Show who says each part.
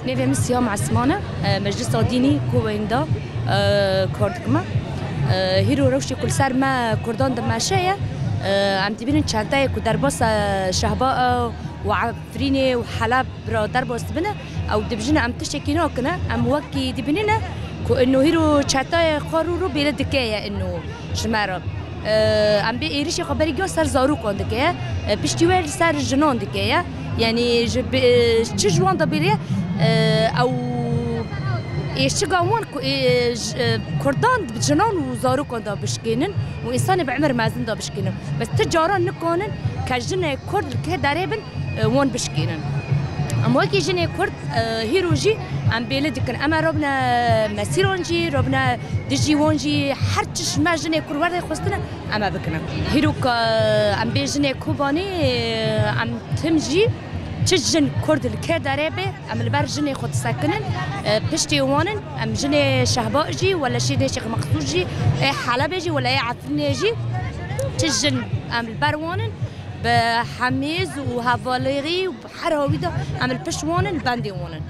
Speaker 1: نيفي مسيام عثمانة مجلس ديني كويندا كردكما هيرو روشي كل سر ما كردان دماشية عم تبين شانتاي كدرباس شهباء وعفريني وحلب برا درباس بنا أو دبجنا عم تشكينا كنا عم وكي دبنينا كأنه هيرو شانتاي قارورو بيرد كيا إنه شمارة عم بيريش خبري جو سر زارو كوندكيا بيشتوال سر جنون دكيا يعني تشجوان دبيريا او يشجعون كردان بجنون وزارو كوندا بشكينن وانسان بعمر مازن دا بشكينن بس تجارا نكونن كجنة كرد كداربن وون بشكينن ام وكي جنة كرد هيروجي ام بيلدكن اما ربنا مسيرونجي ربنا دجي وونجي حرتش ما جنة كرد ورد خصنا اما بكنا هيروك ام بيجنة كوباني ام تمجي تجن كرد الكداربه ام البرجني خد ساكنن بشتي وانن ام جني شهباجي ولا شي ديش مخصوصي اي حلبجي ولا اي عفنيجي تجن ام البروانن بحميز وهافاليري وحراويدا ام البشوانن الباندي وانن